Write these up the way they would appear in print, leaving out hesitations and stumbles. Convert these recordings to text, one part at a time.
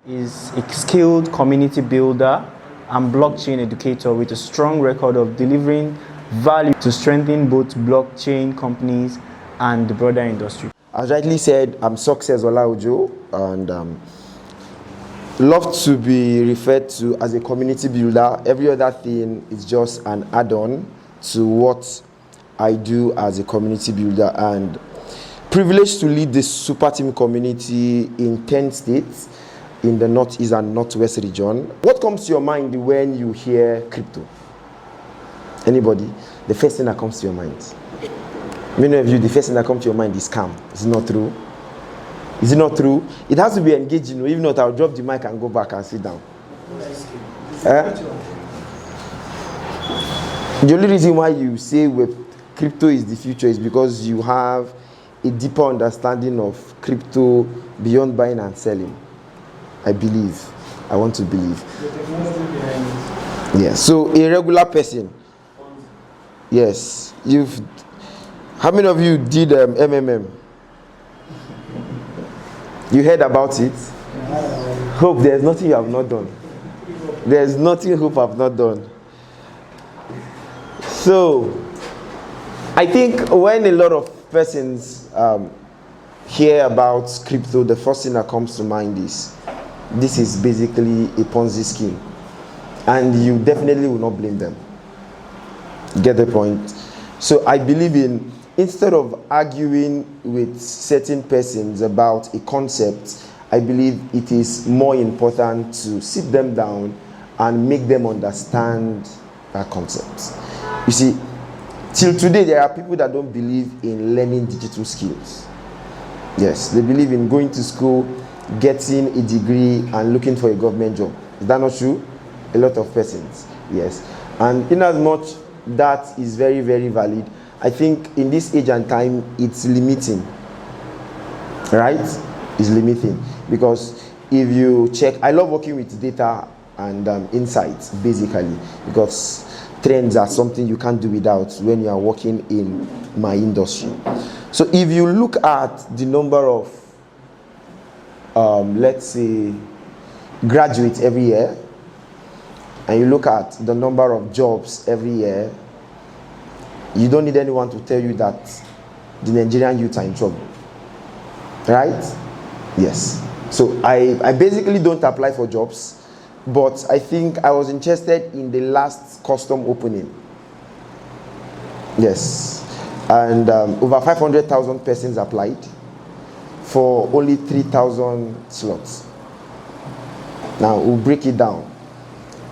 Is a skilled community builder and blockchain educator with a strong record of delivering value to strengthen both blockchain companies and the broader industry. As rightly said, I'm Success Olaujo, and love to be referred to as a community builder. Every other thing is just an add-on to what I do as a community builder, and privileged to lead the Superteam community in 10 states in the Northeast and Northwest region. What comes to your mind when you hear crypto? Anybody? The first thing that comes to your mind? Many of you, the first thing that comes to your mind is scam. Is it not true? Is it not true? It has to be engaging. If not, I'll drop the mic and go back and sit down. The only reason why you say crypto is the future is because you have a deeper understanding of crypto beyond buying and selling. I believe. I want to believe. Yeah. So a regular person. Yes. How many of you did MMM? You heard about it? Hope there's nothing you have not done. There's nothing hope I've not done. So I think when a lot of persons hear about crypto, the first thing that comes to mind is this is basically a Ponzi scheme, and you definitely will not blame them. Get the point? So I believe instead of arguing with certain persons about a concept, I believe it is more important to sit them down and make them understand that concept. You see, till today there are people that don't believe in learning digital skills. Yes, they believe in going to school, getting a degree and looking for a government job. Is that not true? A lot of persons, yes. And in as much that is very, very valid, I think in this age and time it's limiting, right? It's limiting, because if you check, I love working with data and insights basically, because trends are something you can't do without when you are working in my industry. So if you look at the number of let's say graduates every year, and you look at the number of jobs every year, you don't need anyone to tell you that the Nigerian youth are in trouble, right? Yes. So I basically don't apply for jobs, but I think I was interested in the last custom opening. Yes. And over 500,000 persons applied for only 3,000 slots. Now we'll break it down.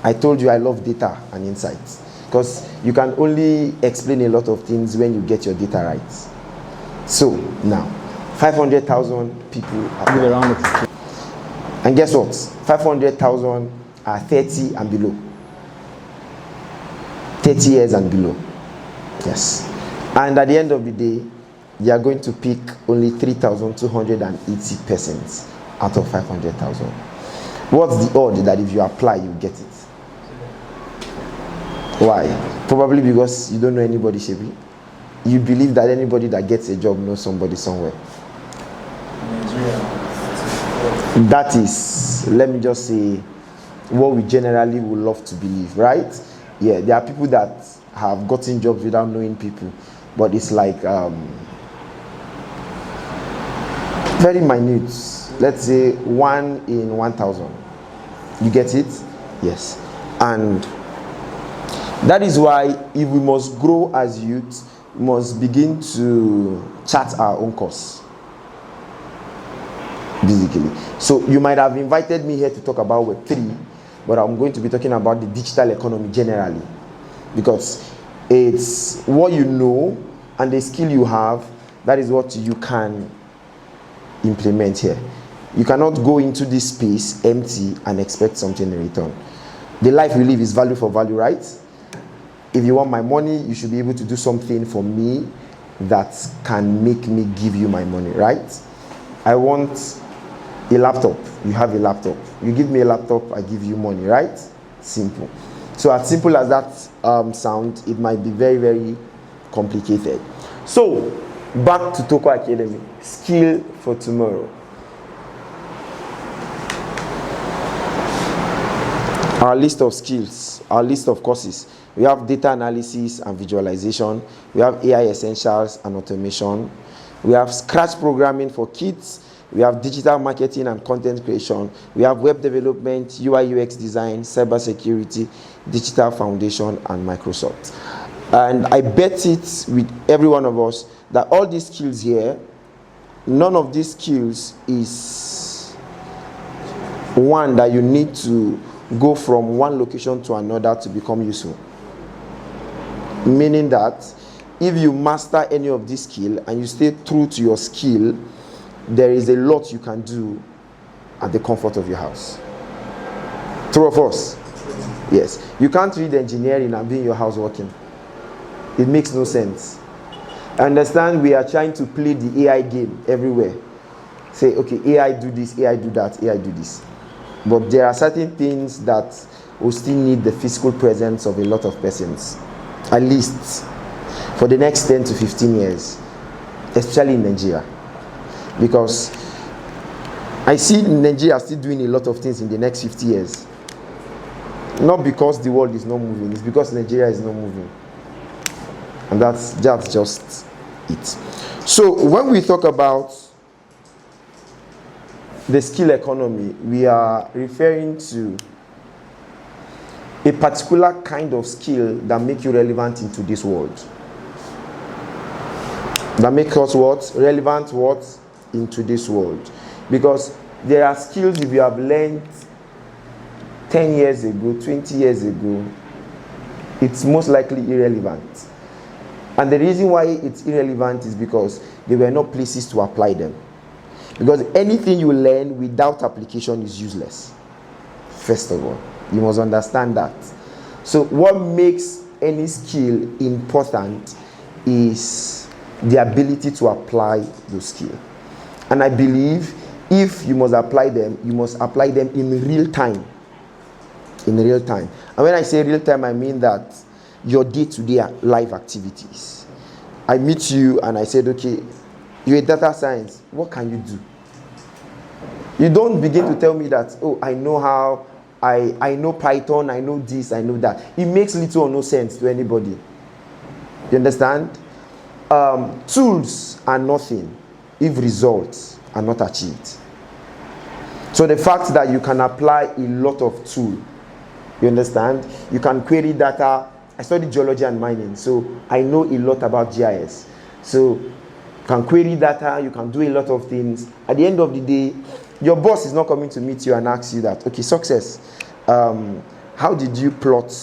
I told you I love data and insights, because you can only explain a lot of things when you get your data right. So now 500,000 people applied. And guess what? 500,000 are 30 and below. 30 years and below. Yes. And at the end of the day, they are going to pick only 3,280 persons out of 500,000. What's the odd that if you apply, you get it? Why? Probably because you don't know anybody, Shebi. You believe that anybody that gets a job knows somebody somewhere. That is, let me just say, what we generally would love to believe, right? Yeah, there are people that have gotten jobs without knowing people, but it's like very minute. Let's say 1 in 1,000. You get it? Yes. And that is why if we must grow as youth, we must begin to chart our own course. Basically. So you might have invited me here to talk about Web3, but I'm going to be talking about the digital economy generally, because it's what you know and the skill you have, that is what you can implement here. You cannot go into this space empty and expect something in return. The life we live is value for value, right? If you want my money, you should be able to do something for me that can make me give you my money, right? I want a laptop. You have a laptop. You give me a laptop, I give you money, right? Simple. So as simple as that sound, it might be very, very complicated. So back to Toko Academy. Skill for tomorrow. our list of skills, our list of courses. We have data analysis and visualization. We have AI essentials and automation. We have Scratch programming for kids. We have digital marketing and content creation. We have web development, UI UX design, cybersecurity, digital foundation, and Microsoft. And I bet it with every one of us that all these skills here, none of these skills is one that you need to go from one location to another to become useful. Meaning that if you master any of this skill and you stay true to your skill, there is a lot you can do at the comfort of your house. True of us? Yes. You can't read engineering and be in your house working. It makes no sense. I understand we are trying to play the AI game everywhere. Say, okay, AI do this, AI do that, AI do this. But there are certain things that will still need the physical presence of a lot of persons. At least for the next 10 to 15 years. Especially in Nigeria. Because I see Nigeria still doing a lot of things in the next 50 years. Not because the world is not moving, it's because Nigeria is not moving. And that's just it. So when we talk about the skill economy, we are referring to a particular kind of skill that make you relevant into this world. That make us what? Relevant what? Into this world. Because there are skills if you have learned 10 years ago, 20 years ago, it's most likely irrelevant. And the reason why it's irrelevant is because there were no places to apply them. Because anything you learn without application is useless. First of all, you must understand that. So what makes any skill important is the ability to apply those skills. And I believe if you must apply them, you must apply them in real time. In real time. And when I say real time, I mean that your day-to-day life activities. I meet you and I said, okay, you're a data science. What can you do? You don't begin to tell me that, oh, I know how, I know Python, I know this, I know that. It makes little or no sense to anybody. You understand? Tools are nothing if results are not achieved. So the fact that you can apply a lot of tools, you understand? You can query data. I studied geology and mining, so I know a lot about GIS. So you can query data, you can do a lot of things. At the end of the day, your boss is not coming to meet you and ask you that, okay, success, how did you plot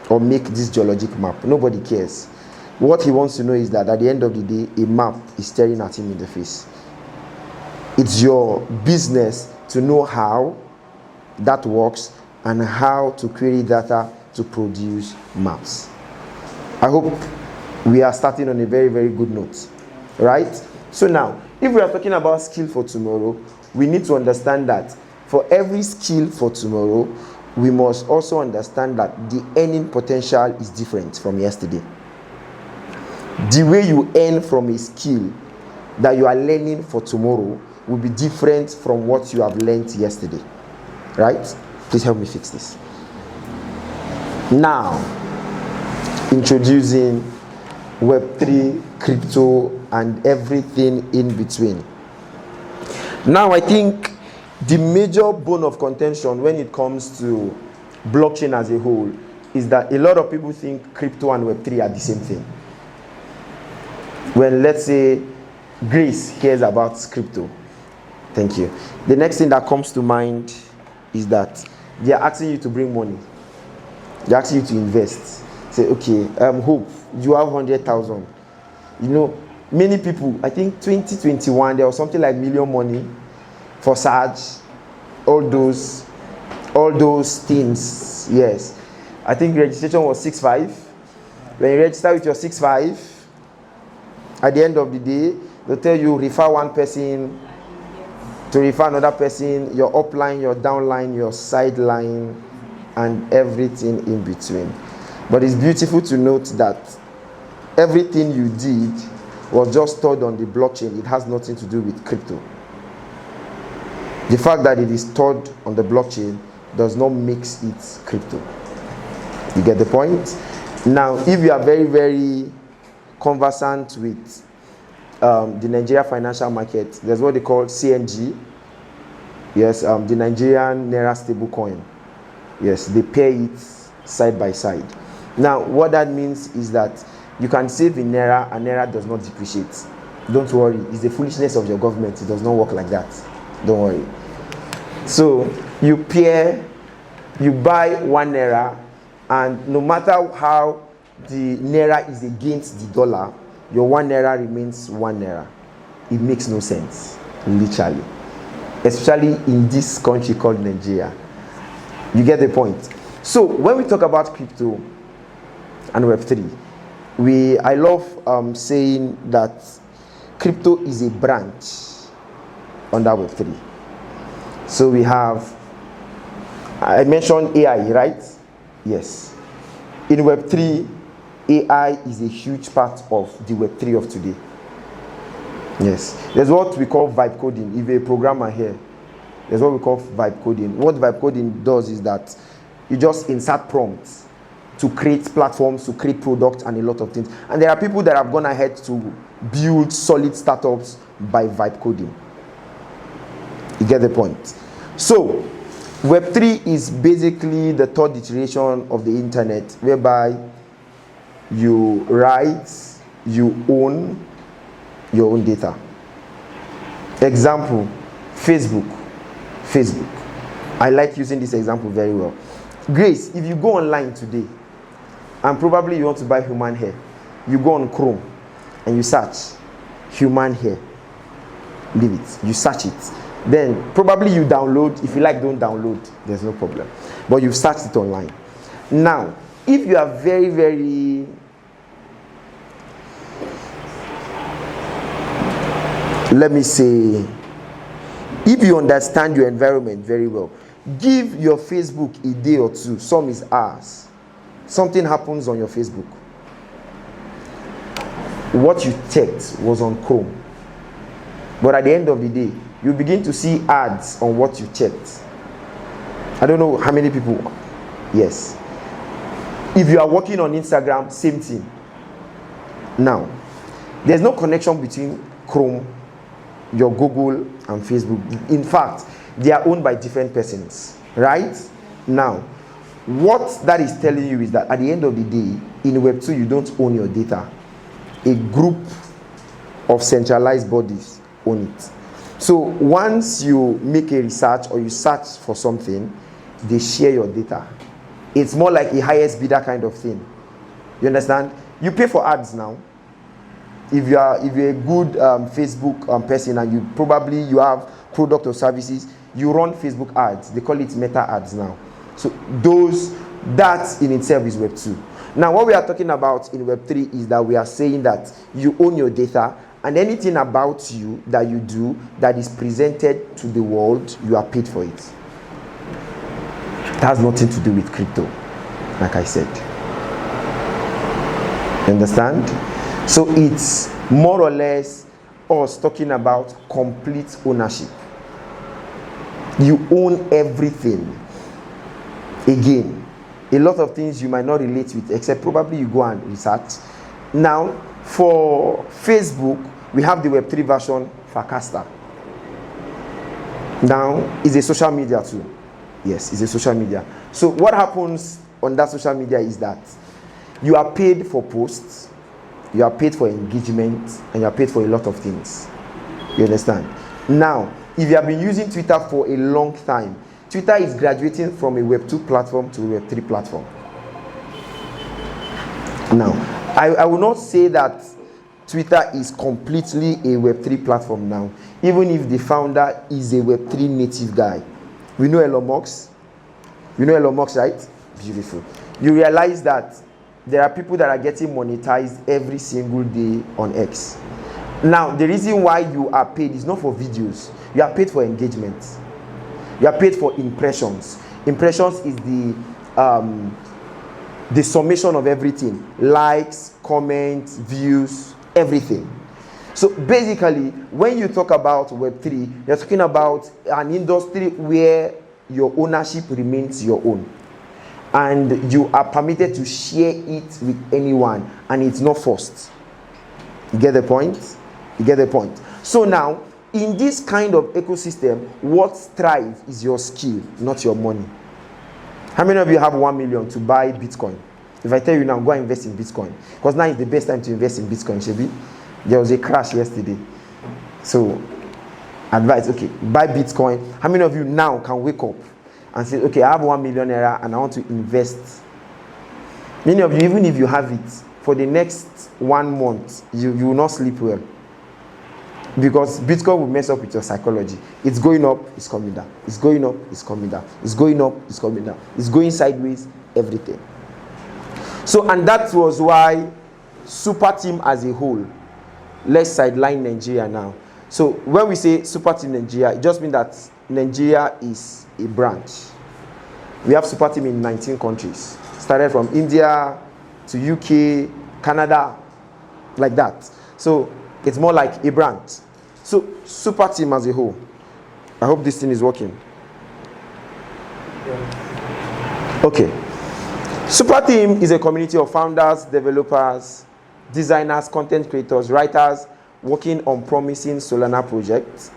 or make this geologic map? Nobody cares. What he wants to know is that at the end of the day, a map is staring at him in the face. It's your business to know how that works and how to query data to produce maps. I hope we are starting on a very, very good note, right? So now, if we are talking about skill for tomorrow, we need to understand that for every skill for tomorrow, we must also understand that the earning potential is different from yesterday. The way you earn from a skill that you are learning for tomorrow will be different from what you have learned yesterday, right? Please help me fix this. Now, introducing Web3, crypto, and everything in between. Now, I think the major bone of contention when it comes to blockchain as a whole is that a lot of people think crypto and Web3 are the same thing. When, let's say, Grace hears about crypto, thank you. The next thing that comes to mind is that they are asking you to bring money. They ask you to invest. Say, okay, Hope, you have 100,000. You know, many people, I think 2021, there was something like million money for Sarge, all those things. Yes. I think registration was 6.5. When you register with your 6.5, at the end of the day, they'll tell you refer one person to refer another person, your upline, your downline, your sideline, and everything in between. But it's beautiful to note that everything you did was just stored on the blockchain. It has nothing to do with crypto. The fact that it is stored on the blockchain does not makes it crypto. You get the point? Now, if you are very, very conversant with the Nigeria financial market, there's what they call CNG. Yes, the Nigerian Naira stable coin. Yes, they pair it side by side. Now, what that means is that you can save in Naira and Naira does not depreciate. Don't worry, it's the foolishness of your government. It does not work like that. Don't worry. So, you pair, you buy 1 Naira, and no matter how the Naira is against the dollar, your 1 Naira remains 1 Naira. It makes no sense, literally. Especially in this country called Nigeria. You get the point? So, when we talk about crypto and Web3, I love saying that crypto is a branch under Web3. So we have, I mentioned AI, right? Yes. In Web3, AI is a huge part of the Web3 of today. Yes. There's what we call vibe coding. If you're a programmer here, there's what we call vibe coding. What vibe coding does is that you just insert prompts to create platforms, to create products, and a lot of things. And there are people that have gone ahead to build solid startups by vibe coding. You get the point? So, Web3 is basically the third iteration of the internet, whereby you write, you own your own data. Example, Facebook. I like using this example very well. Grace, if you go online today, and probably you want to buy human hair, you go on Chrome, and you search human hair. Leave it. You search it. Then probably you download. If you like, don't download. There's no problem. But you've searched it online. Now, if you are very, very let me say, if you understand your environment very well, give your Facebook a day or two. Some is hours. Something happens on your Facebook. What you checked was on Chrome. But at the end of the day, you begin to see ads on what you checked. I don't know how many people. Yes. If you are working on Instagram, same thing. Now, there's no connection between Chrome, your Google, and Facebook. In fact, they are owned by different persons. Right? Now, what that is telling you is that at the end of the day, in Web2, you don't own your data. A group of centralized bodies own it. So once you make a research or you search for something, they share your data. It's more like a highest bidder kind of thing. You understand? You pay for ads now. If you're a good Facebook person and you have product or services, you run Facebook ads. They call it meta ads now. So that in itself is Web 2. Now what we are talking about in Web 3 is that we are saying that you own your data, and anything about you that you do that is presented to the world, you are paid for it. It has nothing to do with crypto, like I said. You understand? So it's more or less us talking about complete ownership. You own everything. Again, a lot of things you might not relate with, except probably you go and research. Now, for Facebook, we have the Web3 version, Fakasta. Now, it's a social media too. Yes, it's a social media. So what happens on that social media is that you are paid for posts, you are paid for engagement, and you are paid for a lot of things. You understand? Now, if you have been using Twitter for a long time, Twitter is graduating from a Web2 platform to a Web3 platform. Now, I will not say that Twitter is completely a Web3 platform now, even if the founder is a Web3 native guy. We know Elon Musk. You know Elon Musk, right? Beautiful. You realize that there are people that are getting monetized every single day on X. Now, the reason why you are paid is not for videos. You are paid for engagement. You are paid for impressions. Impressions is the summation of everything. Likes, comments, views, everything. So basically, when you talk about Web3, you're talking about an industry where your ownership remains your own. And you are permitted to share it with anyone, and it's not forced. You get the point? You get the point? So now, in this kind of ecosystem, what thrives is your skill, not your money. How many of you have 1 million to buy Bitcoin? If I tell you now, go and invest in Bitcoin, because now is the best time to invest in Bitcoin, Shebi. There was a crash yesterday. So, advice, okay, buy Bitcoin. How many of you now can wake up and say, okay, I have 1 million naira and I want to invest? Many of you, even if you have it, for the next 1 month, you will not sleep well. Because Bitcoin will mess up with your psychology. It's going up, it's coming down. It's going up, it's coming down. It's going up, it's coming down. It's going sideways, everything. So, and that was why Superteam as a whole, let's sideline Nigeria now. So, when we say Superteam Nigeria, it just means that Nigeria is a branch. We have Superteam in 19 countries. Started from India to UK, Canada, like that. So, it's more like a branch. So, Superteam as a whole. I hope this thing is working. Okay. Superteam is a community of founders, developers, designers, content creators, writers working on promising Solana projects.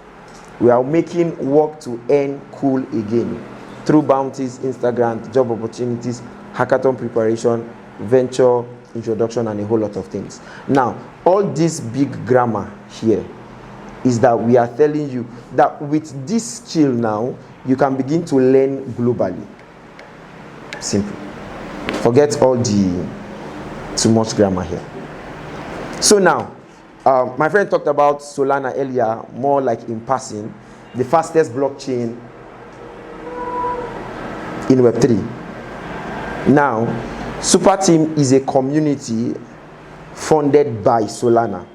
We are making work to earn cool again through bounties, Instagram, job opportunities, hackathon preparation, venture introduction, and a whole lot of things. Now, all this big grammar here is that we are telling you that with this skill now, you can begin to learn globally. Simple. Forget all the too much grammar here. So now, my friend talked about Solana earlier, more like in passing, the fastest blockchain in Web3. Now, Superteam is a community funded by Solana.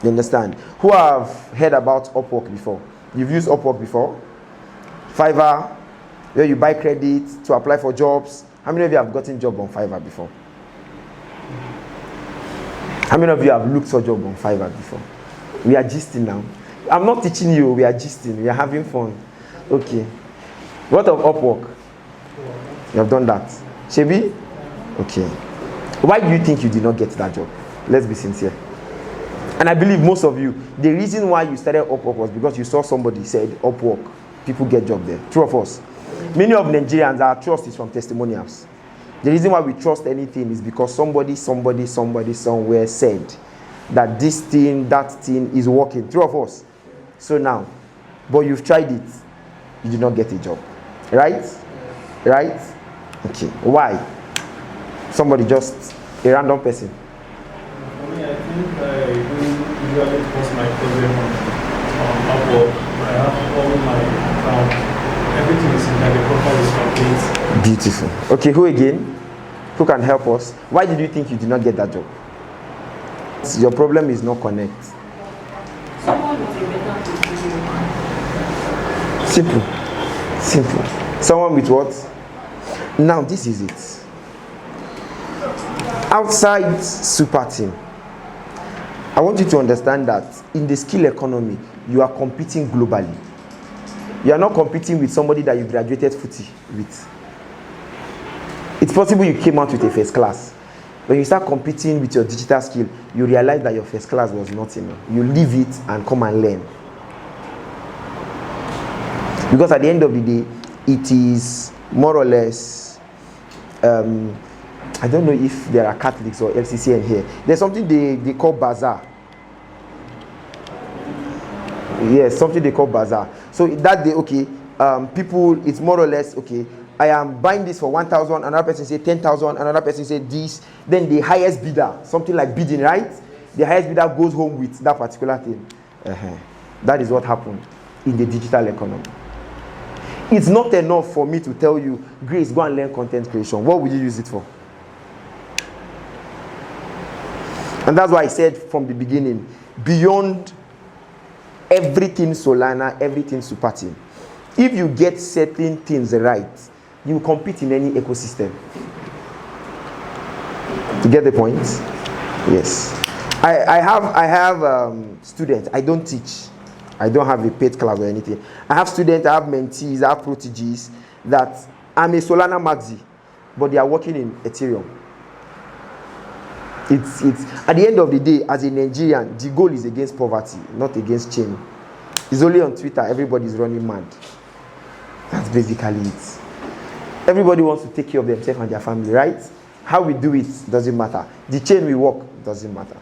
You understand? Who have heard about Upwork before? You've used Upwork before? Fiverr, where you buy credit to apply for jobs. How many of you have gotten a job on Fiverr before? How many of you have looked for a job on Fiverr before? We are gisting now. I'm not teaching you, we are gisting. We are having fun. Okay. What of Upwork? You have done that. Shebi? Okay. Why do you think you did not get that job? Let's be sincere. And I believe most of you, the reason why you started Upwork was because you saw somebody said Upwork, people get job there. True of us. Many of Nigerians, our trust is from testimonials. The reason why we trust anything is because somebody somewhere said that this thing, that thing is working. True of us. So now, but you've tried it, you did not get a job. Right? Right? Okay. Why? Somebody, just a random person. For me, I think I do usually post my problem on Upwork. I have all my account. Everything is in there, the profile is complete. Beautiful. Okay, who again? Who can help us? Why did you think you did not get that job? Your problem is not connect. Someone with a better position. Simple. Simple. Someone with what? Now this is it. Outside Superteam, I want you to understand that in the skill economy, you are competing globally. You are not competing with somebody that you graduated footy with. It's possible you came out with a first class. When you start competing with your digital skill, you realize that your first class was not enough. You leave it and come and learn. Because at the end of the day, it is more or less, I don't know if there are Catholics or LCCN here. There's something they call bazaar. Yes, something they call bazaar. So that day, okay, people, it's more or less, okay, I am buying this for 1,000, another person say 10,000, another person say this, then the highest bidder, something like bidding, right? The highest bidder goes home with that particular thing. That is what happened in the digital economy. It's not enough for me to tell you, Grace, go and learn content creation. What will you use it for? And that's why I said from the beginning, beyond everything Solana, everything Superteam, if you get certain things right, you compete in any ecosystem. You get the point? Yes. I have students. I don't teach. I don't have a paid class or anything. I have students, I have mentees, I have proteges that I'm a Solana maxi, but they are working in Ethereum. It's at the end of the day, as a Nigerian, the goal is against poverty, not against chain. It's only on Twitter, everybody's running mad. That's basically it. Everybody wants to take care of themselves and their family, right? How we do it doesn't matter. The chain we walk doesn't matter.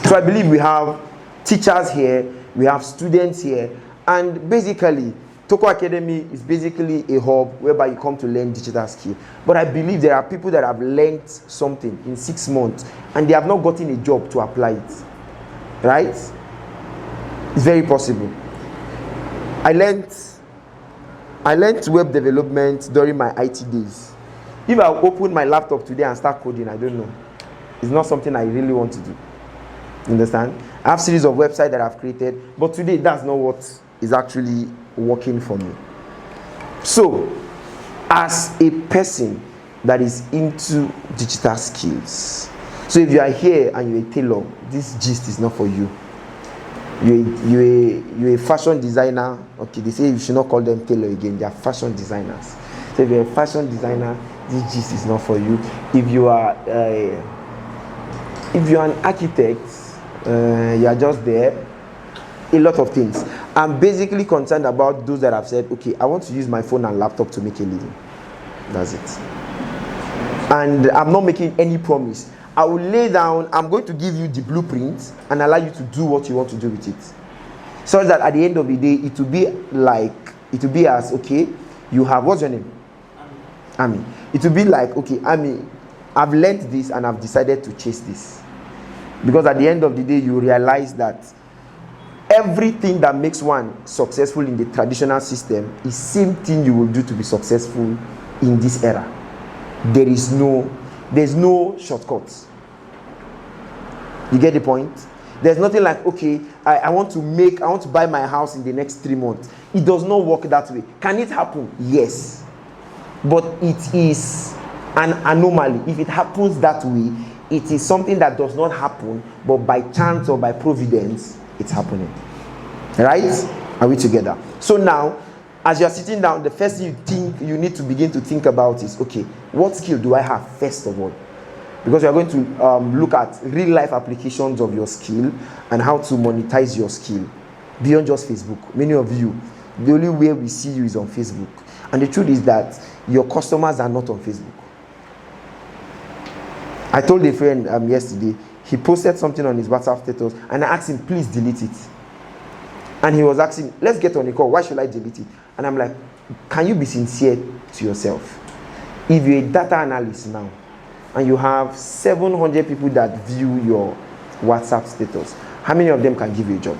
So I believe we have teachers here, we have students here, and basically, Toko Academy is basically a hub whereby you come to learn digital skill. But I believe there are people that have learned something in 6 months and they have not gotten a job to apply it. Right? It's very possible. I learned web development during my IT days. If I open my laptop today and start coding, I don't know. It's not something I really want to do. You understand? I have series of websites that I've created, but today that's not what is actually working for me. So, as a person that is into digital skills, so if you are here and you're a tailor, this gist is not for you. You're a fashion designer. Okay, they say you should not call them tailor again. They are fashion designers. So if you're a fashion designer, this gist is not for you. If you are an architect, you are just there. A lot of things. I'm basically concerned about those that have said, okay, I want to use my phone and laptop to make a living. That's it. And I'm not making any promise. I will lay down, I'm going to give you the blueprint and allow you to do what you want to do with it. So that at the end of the day, it will be as, okay, you have, what's your name? Ami. It will be like, okay, Ami, I've learned this and I've decided to chase this. Because at the end of the day, you realize that everything that makes one successful in the traditional system is same thing you will do to be successful in this era. There's no shortcuts. You get the point? There's nothing like, okay, I want to buy my house in the next 3 months. It does not work that way. Can it happen? Yes. But it is an anomaly. If it happens that way, it is something that does not happen, but by chance or by providence, it's happening. Right? Are we together? So now, as you're sitting down, the first thing you need to begin to think about is, okay, what skill do I have first of all? Because we are going to look at real life applications of your skill and how to monetize your skill beyond just Facebook. Many of you, the only way we see you is on Facebook. And the truth is that your customers are not on Facebook. I told a friend yesterday, he posted something on his WhatsApp status and I asked him, please delete it. And he was asking, let's get on a call, why should I delete it? And I'm like, can you be sincere to yourself? If you're a data analyst now, and you have 700 people that view your WhatsApp status, how many of them can give you a job?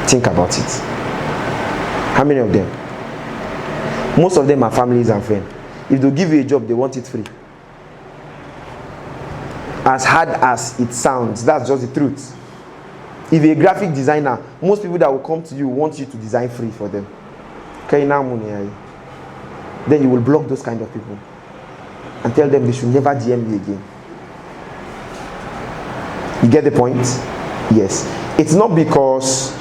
Think about it. How many of them? Most of them are families and friends. If they give you a job, they want it free. As hard as it sounds, that's just the truth. If you're a graphic designer, most people that will come to you want you to design free for them. Then you will block those kind of people and tell them they should never DM you again. You get the point? Yes. It's not because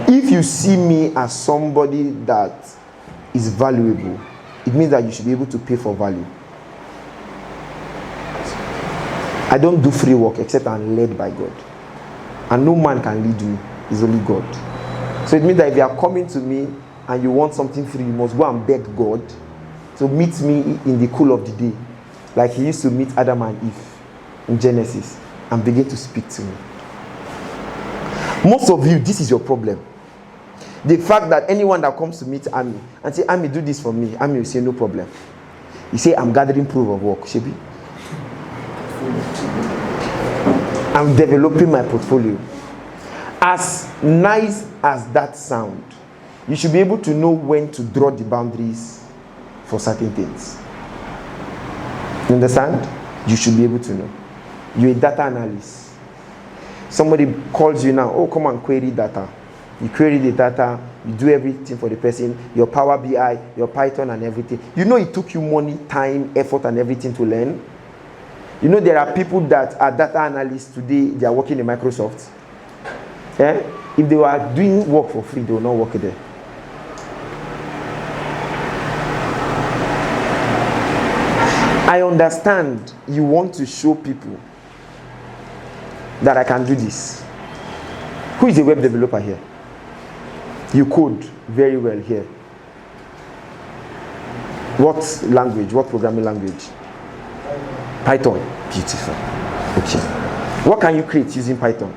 if you see me as somebody that is valuable, it means that you should be able to pay for value. I don't do free work except I'm led by God. And no man can lead me. It's only God. So it means that if you are coming to me and you want something free, you must go and beg God to meet me in the cool of the day. Like he used to meet Adam and Eve in Genesis and begin to speak to me. Most of you, this is your problem. The fact that anyone that comes to meet Ami and say, Ami, do this for me, Ami will say, no problem. You say, I'm gathering proof of work, Shebi. I'm developing my portfolio. As nice as that sound, you should be able to know when to draw the boundaries for certain things. You understand? You should be able to know. You're a data analyst. Somebody calls you now, oh, come and query data. You query the data, you do everything for the person, your Power BI, your Python and everything. You know it took you money, time, effort and everything to learn. You know, there are people that are data analysts today, they are working in Microsoft. If they were doing work for free, they will not work there. I understand you want to show people that I can do this. Who is a web developer here? You code very well here. What language? What programming language? Python. Beautiful. Okay. What can you create using Python?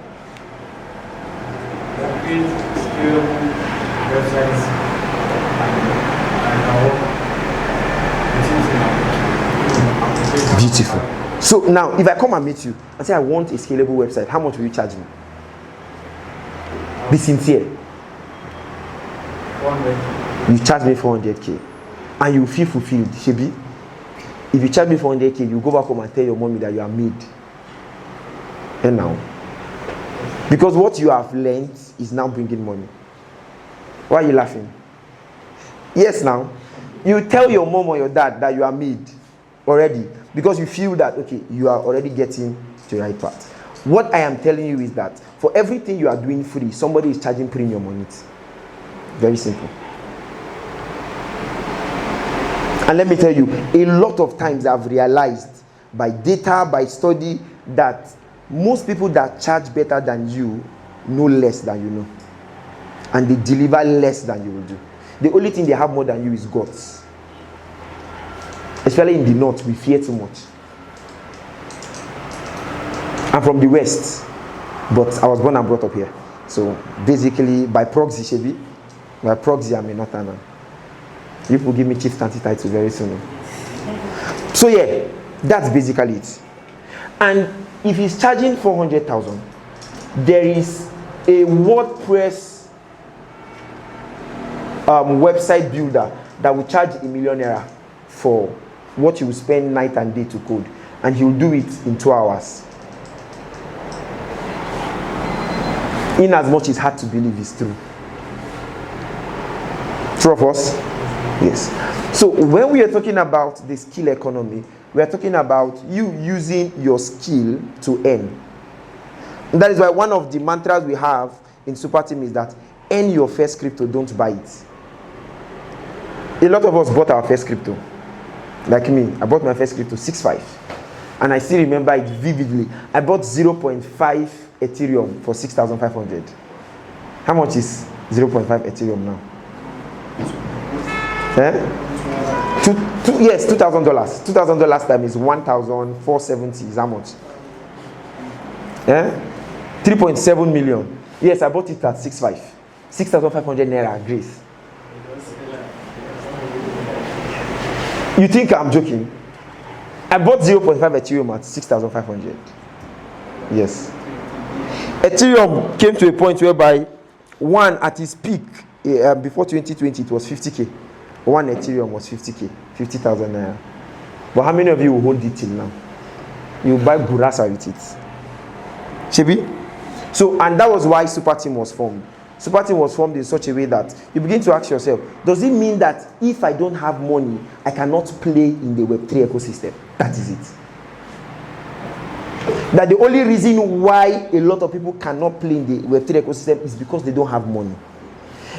Beautiful. So now, if I come and meet you and say I want a scalable website, how much will you charge me? Be sincere. 400. You charge me 400k, and you feel fulfilled. Shebi, if you charge me 400k, you go back home and tell your mommy that you are made. And now, because what you have learned is now bringing money. Why are you laughing? Yes, now you tell your mom or your dad that you are made already, because you feel that okay, you are already getting to the right path. What I am telling you is that for everything you are doing free, somebody is charging premium on it. Very simple. And let me tell you, a lot of times I've realized by data, by study, that most people that charge better than you know less than you know. And they deliver less than you will do. The only thing they have more than you is guts. Especially in the north, we fear too much. I'm from the west, but I was born and brought up here. So basically, by proxy, Shebi, by proxy, I'm a northerner. You will give me chief county title very soon. So yeah, that's basically it. And if he's charging 400,000, there is a WordPress website builder that will charge £1 million for what you will spend night and day to code, and he will do it in 2 hours. In as much as hard to believe is true. True of us? Yes. So when we are talking about the skill economy, we are talking about you using your skill to earn. And that is why one of the mantras we have in Superteam is that earn your first crypto, don't buy it. A lot of us bought our first crypto. Like me, I bought my first crypto 6.5. And I still remember it vividly. I bought 0.5 Ethereum for 6,500. How much is 0.5 Ethereum now? Yes, $2,000. $2,000 time is 1,470. Is how much? 3.7 million. Yes, I bought it at 6.5. 6,500 naira, Grace. You think I'm joking? I bought 0.5 Ethereum at 6,500. Yes. Ethereum came to a point whereby one at its peak before 2020 it was 50k. One Ethereum was 50k, 50,000 naira. But how many of you will hold it till now? You buy burasa with it. Shebi? So, and that was why Superteam was formed. Superteam was formed in such a way that you begin to ask yourself, does it mean that if I don't have money, I cannot play in the Web3 ecosystem? That is it. That the only reason why a lot of people cannot play in the Web3 ecosystem is because they don't have money.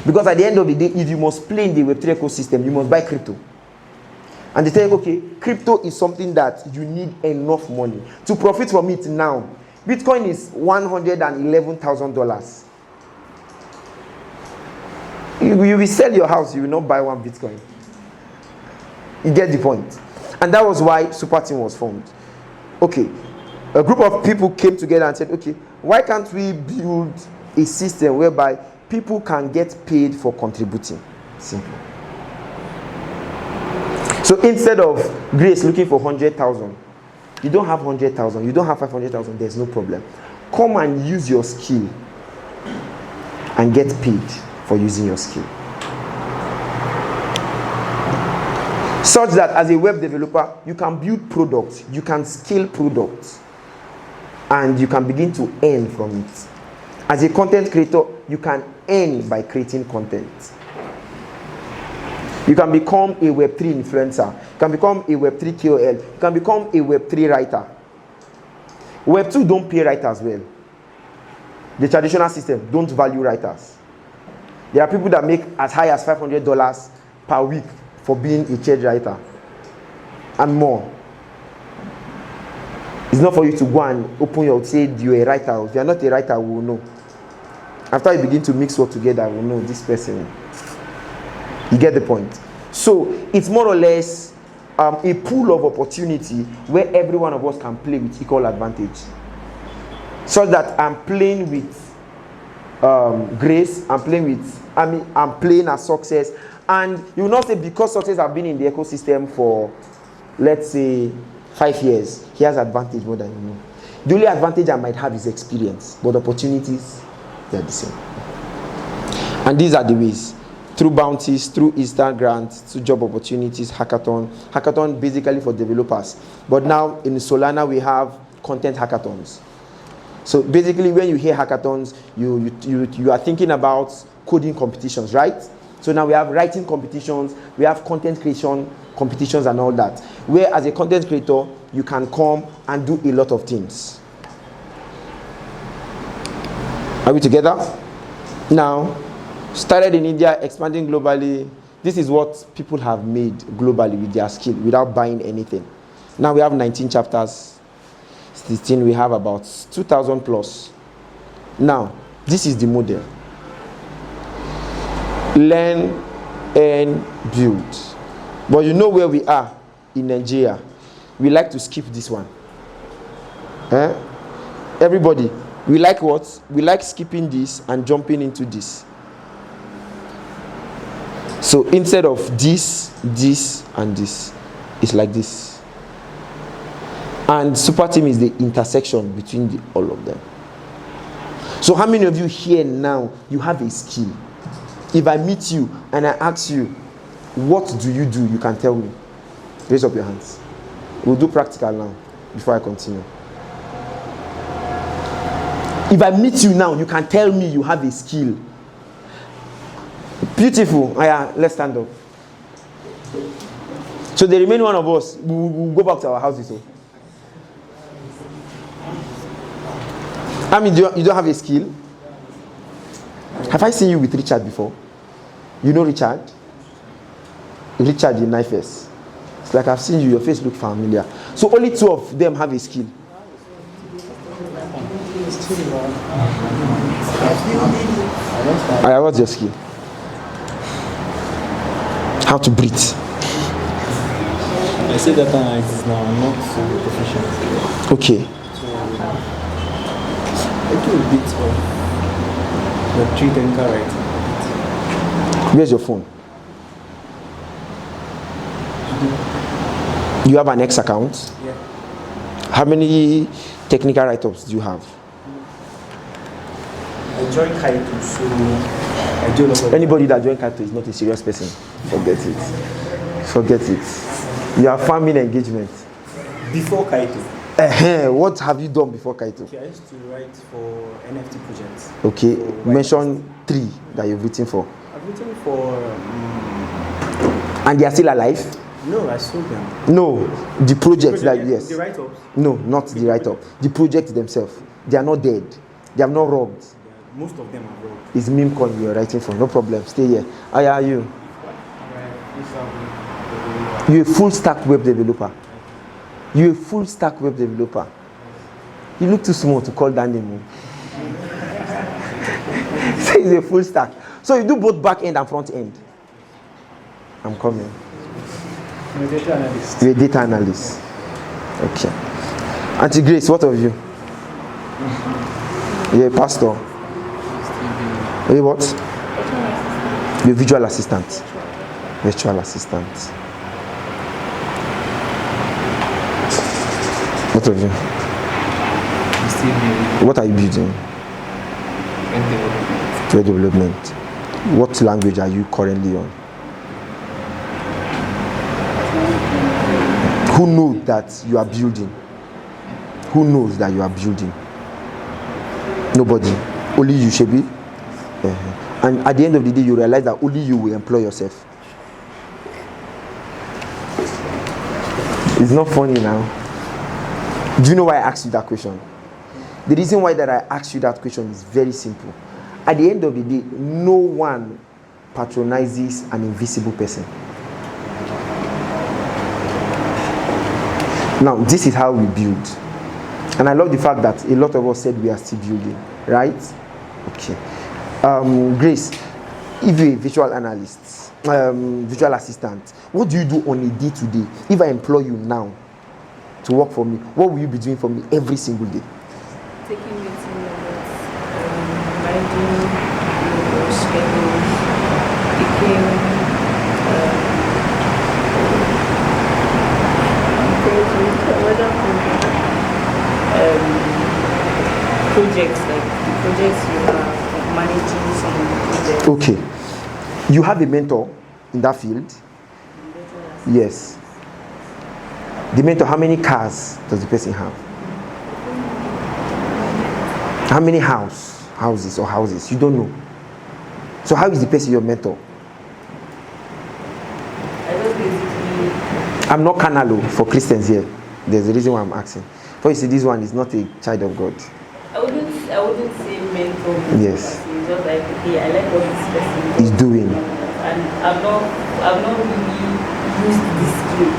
Because at the end of the day, if you must play in the Web3 ecosystem, you must buy crypto. And they tell you, okay, crypto is something that you need enough money to profit from it now. Bitcoin is $111,000. You will sell your house, you will not buy one Bitcoin. You get the point. And that was why Superteam was formed. Okay, a group of people came together and said, okay, why can't we build a system whereby people can get paid for contributing? Simple. So instead of Grace looking for 100,000, you don't have 100,000, you don't have 500,000, there's no problem. Come and use your skill and get paid for using your skill. Such that as a web developer, you can build products, you can scale products, and you can begin to earn from it. As a content creator, you can earn by creating content. You can become a Web3 influencer, you can become a Web3 KOL, you can become a Web3 writer. Web 2 don't pay writers well. The traditional system don't value writers. There are people that make as high as $500 per week for being a charge writer and more. It's not for you to go and open your, say you're a writer. If you're not a writer, we will know. After you begin to mix work together, we'll know this person. You get the point? So it's more or less a pool of opportunity where every one of us can play with equal advantage. So that I'm playing with grace, I'm playing as success. And you will not say because success have been in the ecosystem for, let's say, 5 years, he has advantage more than you. The only advantage I might have is experience, but opportunities, they're the same. And these are the ways. Through bounties, through Easter grants, through job opportunities, hackathon. Hackathon basically for developers. But now in Solana we have content hackathons. So basically when you hear hackathons, you are thinking about coding competitions, right? So now we have writing competitions, we have content creation competitions and all that. Where as a content creator, you can come and do a lot of things. Are we together? Now, started in India, expanding globally. This is what people have made globally with their skill without buying anything. Now we have 19 chapters. 16, we have about 2,000 plus. Now, this is the model. Learn and build. But you know where we are in Nigeria. We like to skip this one. Everybody, we like what? We like skipping this and jumping into this. So instead of this, this, and this, it's like this. And Superteam is the intersection between all of them. So how many of you here now, you have a skill? If I meet you and I ask you, what do? You can tell me. Raise up your hands. We'll do practical now before I continue. If I meet you now, you can tell me you have a skill. Beautiful. Yeah, let's stand up. So the remaining one of us, we'll go back to our houses. So. I mean, you don't have a skill? Have I seen you with Richard before? You know Richard? Richard in Knifes. It's like I've seen you, your face look familiar. So only 2 of them have a skill. What's your skill? How to breathe. I say data analysis now, I'm not so proficient. Okay. So I do a bit of the tree technical writing. Where's your phone? You have an X account? Yeah. How many technical write-ups do you have? I joined Kaito, so I do a lot of... Anybody that joined Kaito is not a serious person. Forget it. Forget it. You are farming engagement. Before Kaito. What have you done before Kaito? Okay, I used to write for NFT projects. Okay, So, mention 3 that you've written for. I've written for... And they are still alive? no, I sold them. No, the project that, yes. The write-ups. No, not the write-up. The project themselves. They are not dead. They have not robbed. Most of them are robbed. It's meme coin you're writing for. No problem. Stay here. How are you? You're a full stack web developer. You're a full stack web developer. You look too small to call that name. Say it's a full stack. So you do both back end and front end. I'm coming. I'm a data analyst. You're a data analyst. Okay. Auntie Grace, what of you? You're a pastor. Are you what? You're a visual assistant. Virtual assistant. What of you? What are you building? Web development. What language are you currently on? Who knows that you are building? Who knows that you are building? Nobody. Only you, Shebi. And at the end of the day, you realize that only you will employ yourself. It's not funny now. Do you know why I asked you that question? The reason why that I asked you that question is very simple. At the end of the day, no one patronizes an invisible person. Now, this is how we build. And I love the fact that a lot of us said we are still building, right? Okay. Grace, if you're a visual analyst, visual assistant, what do you do on a day-to-day? If I employ you now to work for me, what will you be doing for me every single day? Taking meeting notes, writing your schedules, picking projects, like the projects you have, managing some projects. Okay. You have a mentor in that field? Yes. The mentor, how many cars does the person have? How many houses? You don't know. So how is the person your mentor? I'm not carnal for Christians here. There's a reason why I'm asking. For you see, this one is not a child of God. I wouldn't say mentor. Yes. It's just like, okay, I like what this person Is doing. And I've not really used this skill.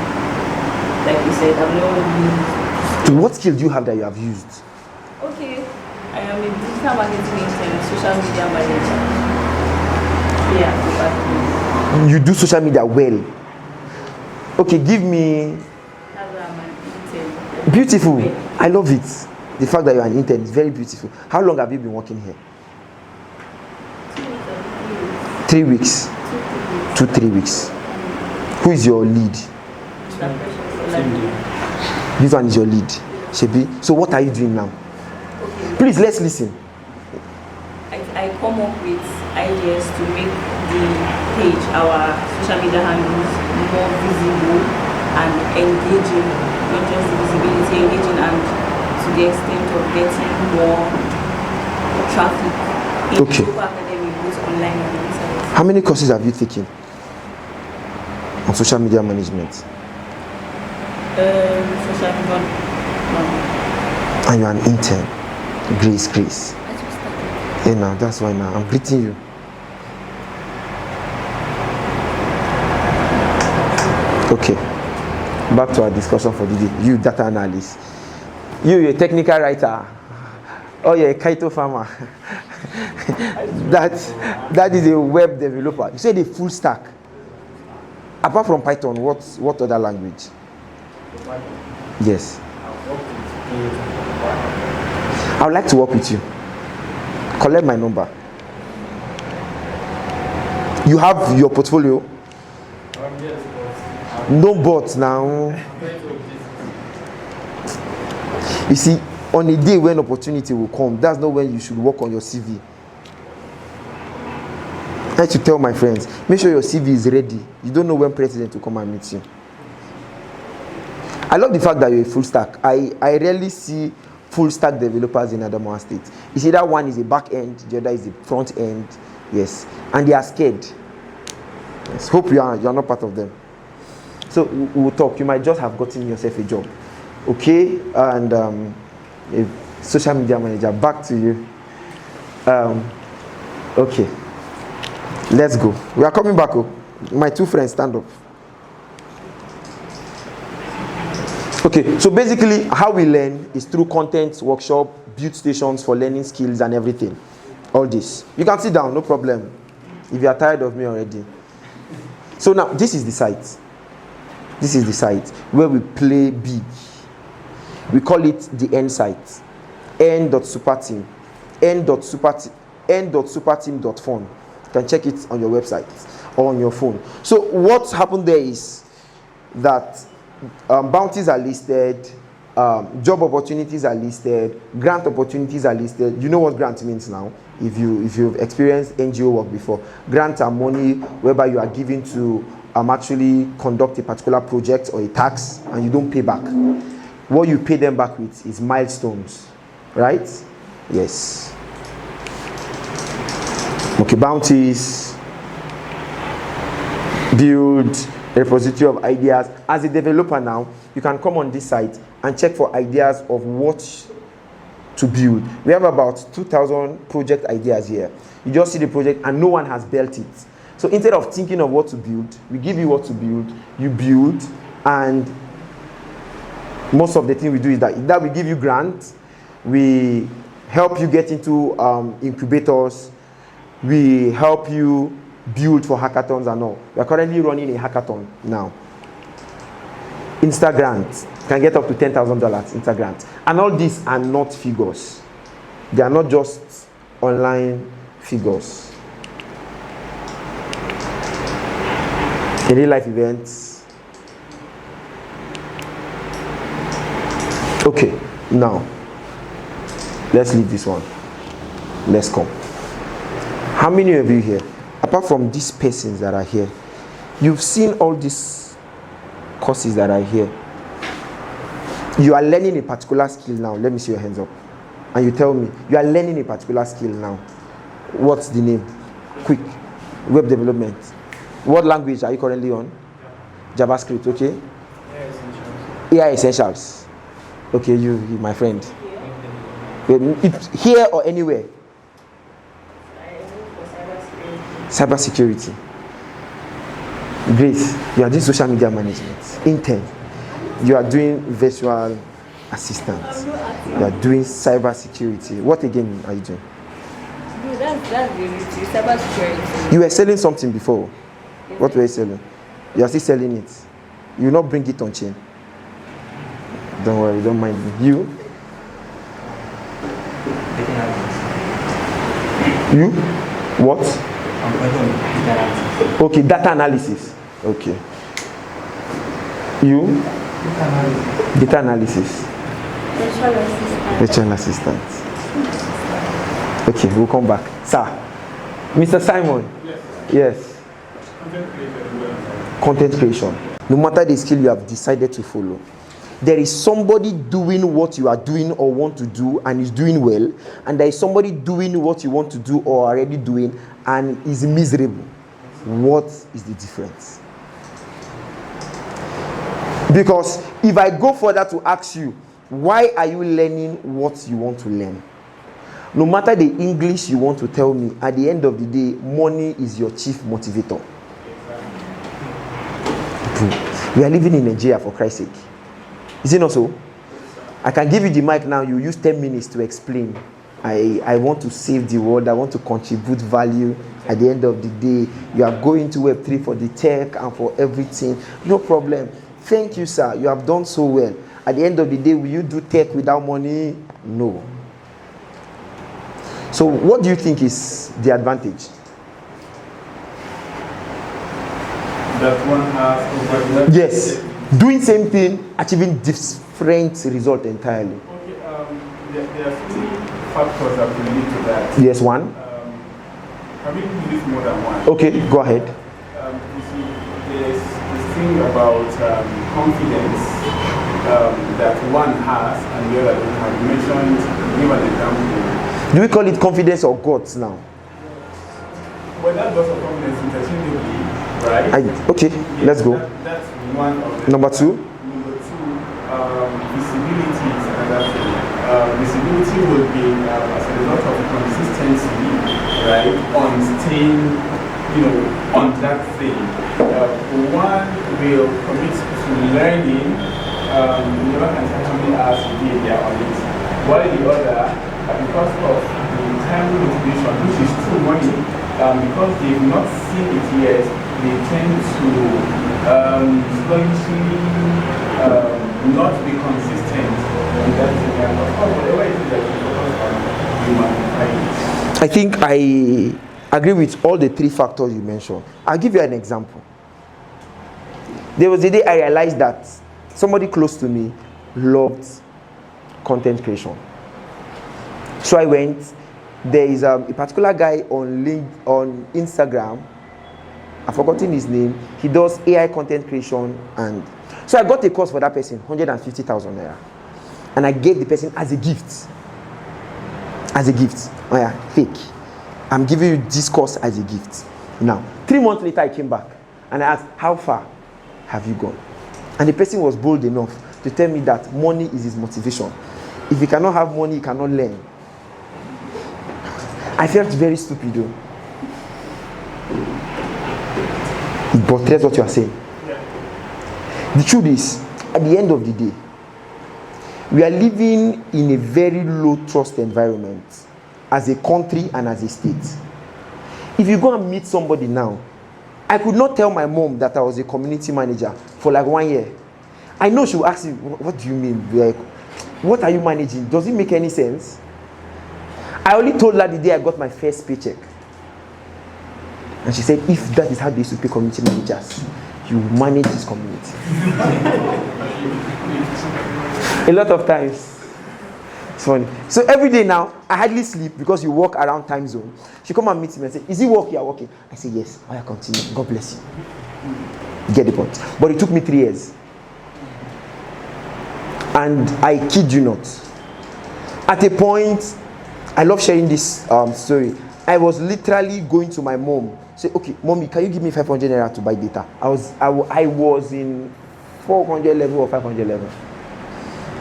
Like you said, I've not really. So what skill do you have that you have used? Okay, I am a digital marketing intern, social media manager. Yeah, You do social media well. Okay, give me. Beautiful. I love it. The fact that you're an intern is very beautiful. How long have you been working here? 3 weeks. 3 weeks. Who is your lead? This one is your lead. Shebi. So what are you doing now? Please, let's listen. I come up with ideas to make the page, our social media handles, more visible and engaging, not just the visibility, engaging and to the extent of getting more traffic in Okay. Toko Academy, both online and inside. How many courses have you taken on social media management? Social media, no. And you're an intern. Grace. I just started. Hey, now that's why now I'm greeting you. Okay, back to our discussion for the day. You data analyst, you're a technical writer, or you're a Kaito farmer. that is a web developer. You said a full stack. Apart from Python, what other language? Yes. I would like to work with you. Collect my number. You have your portfolio? No bots now. You see, on a day when opportunity will come, that's not when you should work on your CV. I like to tell my friends, make sure your CV is ready. You don't know when president will come and meet you. I love the fact that you're a full stack. I rarely see full stack developers in Adamawa State. You see, that one is a back end, the other is a front end. Yes, and they are scared. Yes. Hope you are not part of them. So we'll talk. You might just have gotten yourself a job, okay? And a social media manager. Back to you. Okay, let's go. We are coming back. Oh. My two friends, stand up. Okay, so basically how we learn is through content, workshop, build stations for learning skills and everything. All this. You can sit down, no problem. If you are tired of me already. So now, this is the site. This is the site where we play big. We call it the end site. N.Superteam. N.superteam.fun. You can check it on your website or on your phone. So what happened there is that bounties are listed, job opportunities are listed, grant opportunities are listed. You know what grant means now? If you've experienced NGO work before, grants are money whereby you are given to actually conduct a particular project or a task and you don't pay back. What you pay them back with is milestones, right? Yes. Okay, bounties, build a repository of ideas. As a developer now, you can come on this site and check for ideas of what to build. We have about 2,000 project ideas here. You just see the project and no one has built it. So instead of thinking of what to build, we give you what to build, you build, and most of the thing we do is that we give you grants, we help you get into incubators, we help you build for hackathons and all. We are currently running a hackathon now. Instagrants can get up to $10,000 Instagrants. And all these are not figures. They are not just online figures. In real life events. Okay, now let's leave this one. Let's come. How many of you here, apart from these persons that are here, you've seen all these courses that are here? You are learning a particular skill now. Let me see your hands up. And you tell me, you are learning a particular skill now. What's the name? Quick. Web development. What language are you currently on? JavaScript, okay? AI Essentials. Okay, you my friend. Here or anywhere? Cybersecurity. Grace, you are doing social media management. Intern, you are doing virtual assistant. You are doing cybersecurity. What again are you doing? No, that's the cybersecurity. You were selling something before. What were you selling? You are still selling it. You will not bring it on chain. Don't worry, don't mind me. You? You? What? Okay, data analysis. Okay. You? Data analysis. Virtual assistant. Okay, we'll come back. Sir. Mr. Simon. Yes. Content creation. No matter the skill you have decided to follow, there is somebody doing what you are doing or want to do and is doing well, and there is somebody doing what you want to do or already doing and is miserable. What is the difference? Because if I go further to ask you, why are you learning what you want to learn? No matter the English you want to tell me, at the end of the day, money is your chief motivator. We are living in Nigeria, for Christ's sake. Is it not so? I can give you the mic now. You use 10 minutes to explain. I want to save the world. I want to contribute value. At the end of the day, you are going to Web3 for the tech and for everything. No problem. Thank you, sir. You have done so well. At the end of the day, will you do tech without money? No. So what do you think is the advantage? That one has over. Yes. Doing same thing, achieving different result entirely. Okay, there are three factors that will lead to that. Yes, one. Can we do this more than one? Okay, go ahead. You see, there's this thing about confidence that one has and the other don't have. You mentioned, give an example. Do we call it confidence or guts now? Well, that goes of confidence interchangeably, right? Okay, yes, let's go. That's one of the. Number two? Number two, visibility is another thing. Visibility will be as a result of consistency, right, on staying, on that thing. One will commit to learning, never can tell how many hours a day they are on it. While the other, because of the time motivation, which is true money, because they've not seen it yet, they tend to sluggishly not be consistent in that thing. And of course, whatever it is that you focus on, you magnify it. I think I agree with all the three factors you mentioned. I'll give you an example. There was a day I realized that somebody close to me loved content creation. So I went. There is a particular guy on Instagram. I've forgotten his name. He does AI content creation, and so I got a course for that person, 150,000 naira, and I gave the person as a gift. As a gift. Oh yeah, fake. I'm giving you this course as a gift. Now, 3 months later, I came back and I asked, "How far have you gone?" And the person was bold enough to tell me that money is his motivation. If you cannot have money, you cannot learn. I felt very stupid though. But that's what you are saying. The truth is, at the end of the day, we are living in a very low trust environment as a country and as a state. If you go and meet somebody now, I could not tell my mom that I was a community manager for like 1 year. I know she will ask me, what do you mean? Like, what are you managing? Does it make any sense? I only told her the day I got my first paycheck. And she said, if that is how they used to pay community managers, you manage this community. A lot of times. It's funny. So every day now, I hardly sleep because you walk around time zone. She come and meet me and say, is it work you are working? I say, yes. I continue. God bless you. Get the point. But it took me 3 years. And I kid you not. At a point, I love sharing this story. I was literally going to my mom. Say, okay, mommy, can you give me 500 naira to buy data? I was in 400 level or 500 level.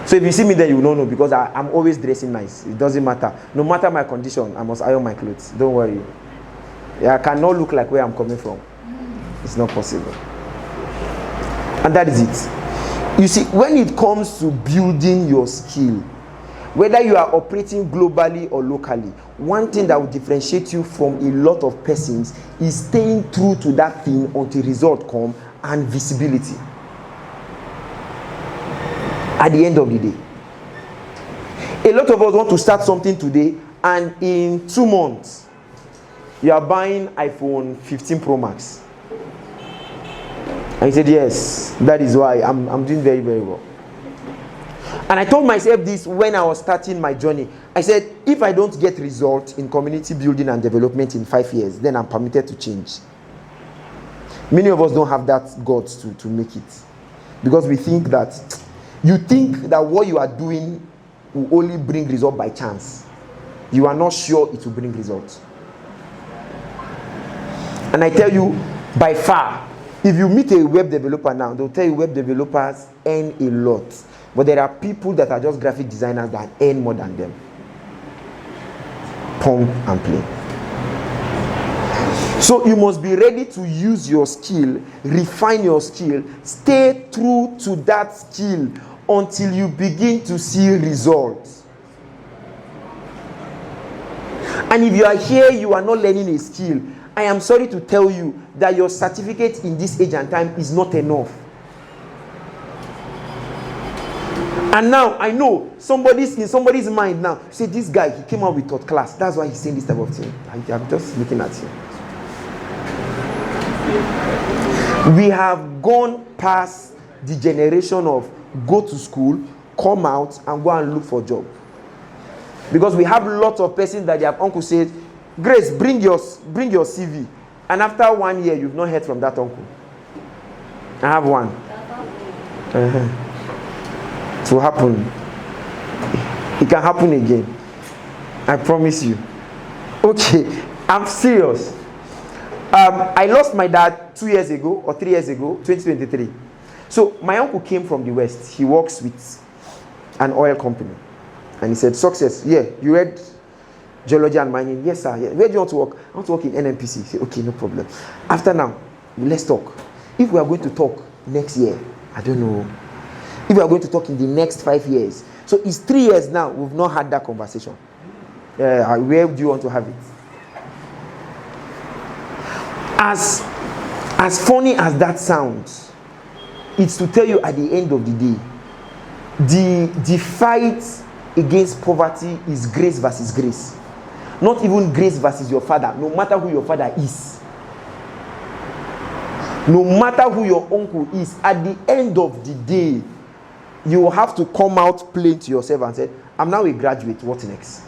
So if you see me there, you will not know because I'm always dressing nice. It doesn't matter. No matter my condition, I must iron my clothes. Don't worry. I cannot look like where I'm coming from. It's not possible. And that is it. You see, when it comes to building your skill, whether you are operating globally or locally, one thing that will differentiate you from a lot of persons is staying true to that thing until result come and visibility. At the end of the day, a lot of us want to start something today, and in 2 months, you are buying iPhone 15 Pro Max. I said, yes, that is why I'm doing very, very well. And I told myself this when I was starting my journey. I said, if I don't get results in community building and development in 5 years, then I'm permitted to change. Many of us don't have that guts to make it. Because we think that, you think that what you are doing will only bring result by chance. You are not sure it will bring results. And I tell you, by far, if you meet a web developer now, they'll tell you web developers earn a lot. But there are people that are just graphic designers that earn more than them. Pump and play. So you must be ready to use your skill, refine your skill, stay true to that skill until you begin to see results. And if you are here, you are not learning a skill, I am sorry to tell you that your certificate in this age and time is not enough. And now I know in somebody's mind now, say this guy, he came out with third class. That's why he's saying this type of thing. I'm just looking at you. We have gone past the generation of go to school, come out, and go and look for a job. Because we have lots of persons that their uncle said, Grace, bring your CV. And after 1 year, you've not heard from that uncle. I have one. It will happen. It can happen again. I promise you. Okay, I'm serious. I lost my dad 2 years ago or 3 years ago, 2023. So my uncle came from the West. He works with an oil company. And he said, success. Yeah, you read geology and mining? Yes, sir. Yeah. Where do you want to work? I want to work in NNPC. He said, okay, no problem. After now, let's talk. If we are going to talk next year, I don't know. If we are going to talk in the next 5 years. So it's 3 years now, we've not had that conversation. Where do you want to have it? As funny as that sounds, it's to tell you at the end of the day, the fight against poverty is grace versus grace. Not even grace versus your father, no matter who your father is. No matter who your uncle is, at the end of the day, you will have to come out plain to yourself and say, I'm now a graduate, what next?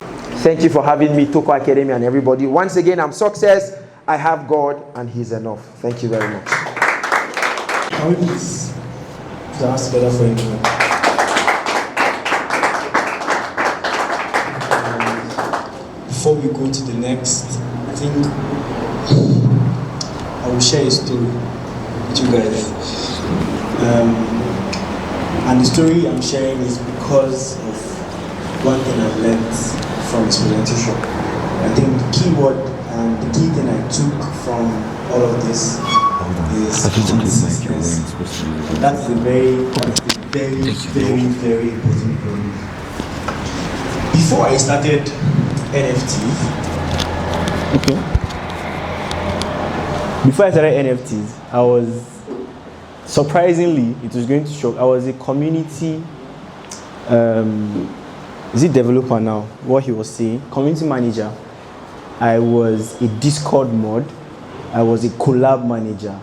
Thank you for having me, Toko Academy and everybody. Once again, I'm Success. I have God and He's enough. Thank you very much. Can we please dance together for him? Before we go to the next, I think I will share a story with you guys. And the story I'm sharing is because of one thing I've learned from his presentation. I think the key word and the key thing I took from all of this is consistency. That's a very important point. Before I started NFTs, Before I started NFTs, I was surprisingly, it was going to shock. I was a community, is it developer now? What he was saying, community manager. I was a Discord mod. I was a collab manager.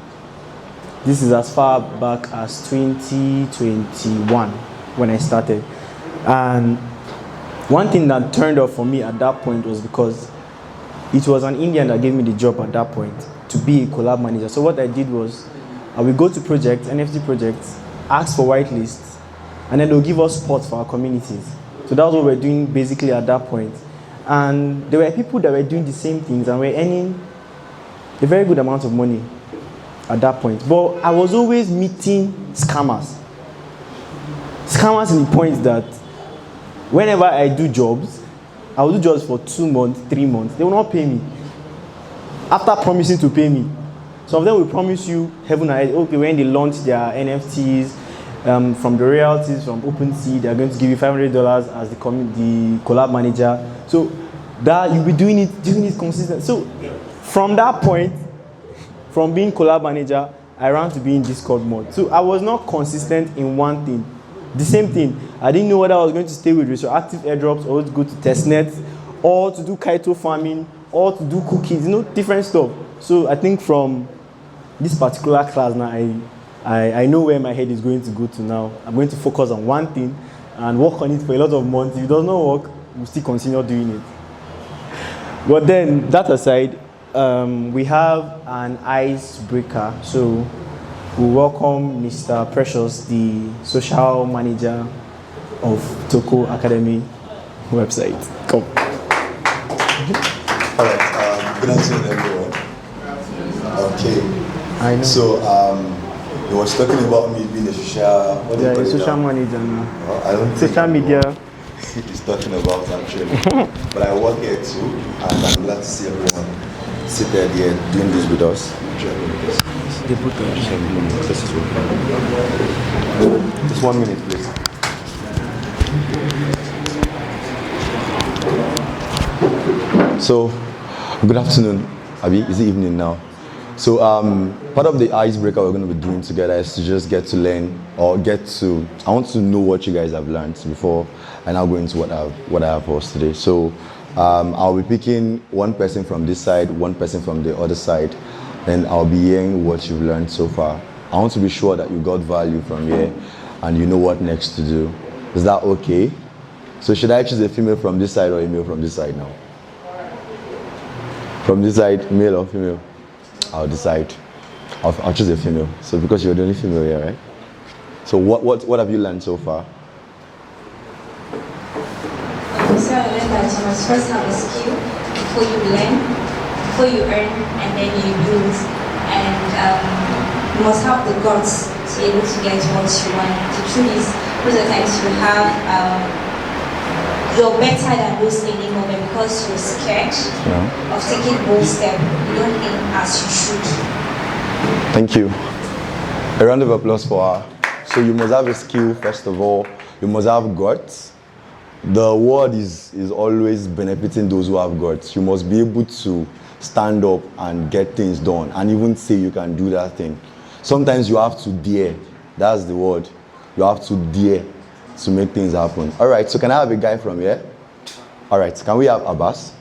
This is as far back as 2021 when I started. And one thing that turned off for me at that point was because it was an Indian that gave me the job at that point to be a collab manager. So what I did was I would go to projects, NFT projects, ask for whitelists, and then they'll give us spots for our communities. So that was what we were doing basically at that point. And there were people that were doing the same things and were earning a very good amount of money at that point. But I was always meeting scammers. Scammers in the point that whenever I do jobs, I will do jobs for 2 months, 3 months. They will not pay me. After promising to pay me. Some of them will promise you heaven and earth. Okay, when they launch their NFTs, from the royalties from OpenSea, they are going to give you $500 as the collab manager. So that you'll be doing it consistent. So from that point, from being collab manager, I ran to being Discord mod. So I was not consistent in one thing. The same thing. I didn't know whether I was going to stay with retroactive airdrops or to go to testnet or to do Kaito farming or to do cookies, different stuff. So I think from this particular class now, I know where my head is going to go to now. I'm going to focus on one thing and work on it for a lot of months. If it does not work, we'll still continue doing it. But then, that aside, we have an icebreaker. So we welcome Mr. Precious, the social manager of Toko Academy website. Come. All right. Good afternoon, everyone. Okay. I know. So, he was talking about me being a social. Yeah, social manager now. I don't think Social media. he's talking about actually. But I work here too, and I'm glad to see everyone seated here doing this with us. Just 1 minute, please. So, good afternoon, Abi. Is it evening now? So, part of the icebreaker we're going to be doing together is to just get to learn or I want to know what you guys have learned before I now go into what I have for us today. So, I'll be picking one person from this side, one person from the other side, and I'll be hearing what you've learned so far. I want to be sure that you got value from here and you know what next to do. Is that okay? So, should I choose a female from this side or a male from this side now? From this side, male or female? I'll decide. I'll choose a female. So because you're the only female here, right? So what have you learned so far? So I learned that you must first have a skill before you learn, before you earn, and then you build. And you must have the guts to be able to get what you want. The truth is, most of the times you have you're better than those aiming over because you're scared of taking bold step. You don't aim as you should. Thank you. A round of applause for her. So you must have a skill first of all. You must have guts. The world is always benefiting those who have guts. You must be able to stand up and get things done and even say you can do that thing. Sometimes you have to dare. That's the word. You have to dare to make things happen. All right, so can I have a guy from here? All right, can we have Abbas?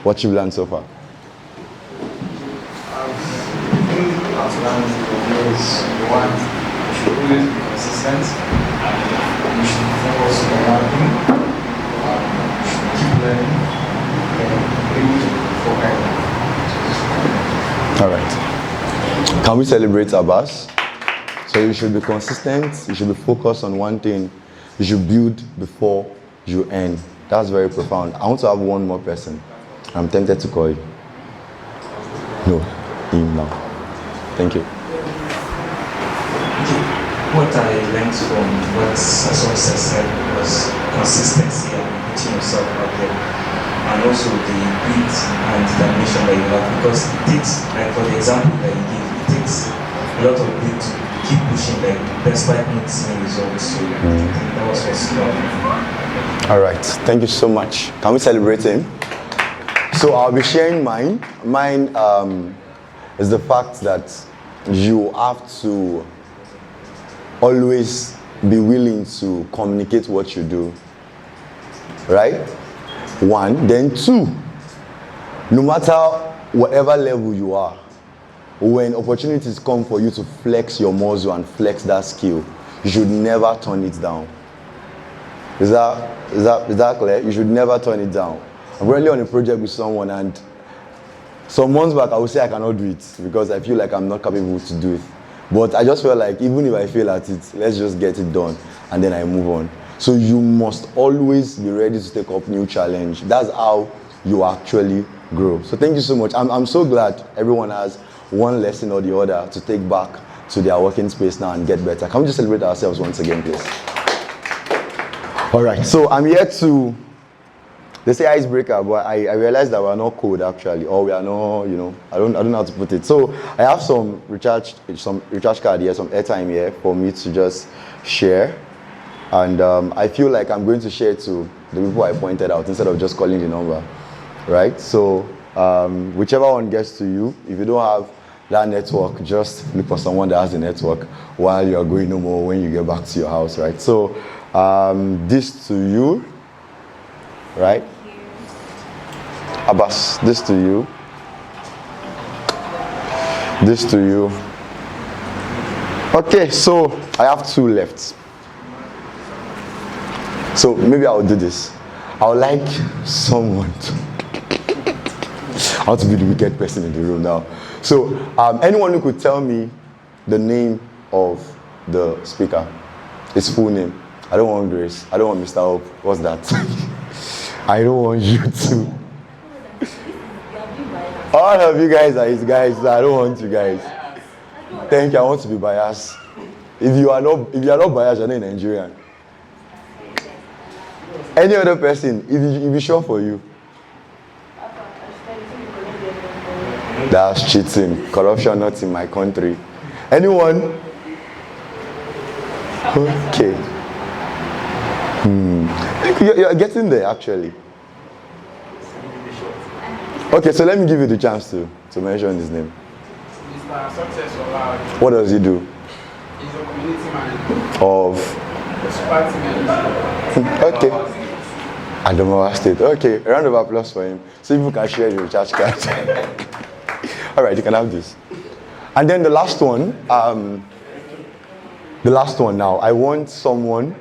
What you've learned so far? You should always be consistent. You should focus on one thing. You should keep learning and able to perform. All right. Can we celebrate Abbas? So you should be consistent. You should be focused on one thing. You should build before you earn. That's very profound. I want to have one more person. I'm tempted to call you. No, him now. Thank you. What I learned from what Sasson said was just consistency and putting yourself out there, and also the grit and determination that you have, because it takes, like for the example that you gave, it takes a lot of grit to keep pushing, like despite not seeing results. So I think that was what's important. All right, thank you so much. Can we celebrate him? So I'll be sharing mine. Mine is the fact that you have to always be willing to communicate what you do, right? One. Then two, no matter whatever level you are, when opportunities come for you to flex your muscle and flex that skill, you should never turn it down. Is that clear? You should never turn it down. I'm currently on a project with someone, and some months back I would say I cannot do it because I feel like I'm not capable to do it. But I just felt like even if I fail at it, let's just get it done and then I move on. So you must always be ready to take up new challenge. That's how you actually grow. So thank you so much. I'm so glad everyone has one lesson or the other to take back to their working space now and get better. Can we just celebrate ourselves once again, please? All right, so I'm here to, they say icebreaker, but I realized that we're not code actually, or we are not, I don't know how to put it. So I have some recharge card here, some airtime here for me to just share. And I feel like I'm going to share it to the people I pointed out instead of just calling the number, right? So whichever one gets to you, if you don't have that network, just look for someone that has a network while you're going home or when you get back to your house, right? So this to you, right? Abbas, this to you. This to you. Okay, so I have two left. So maybe I'll do this. I would like someone to I want to be the wicked person in the room now. So anyone who could tell me the name of the speaker, his full name. I don't want Grace. I don't want Mr. Hope. What's that? I don't want you to. All of you guys are his guys. I don't want you guys. Thank you. I want to be biased. If you are not biased, you're not Nigerian. Any other person, if be sure for you. That's cheating. Corruption not in my country. Anyone? Okay. You're getting there actually. Okay, so let me give you the chance to mention his name. Mr. Success Allowed. What does he do? He's a community manager Of the Superteam. okay. Adamawa State. Okay, a round of applause for him. So people can share your recharge card. All right, you can have this. And then the last one now, I want someone,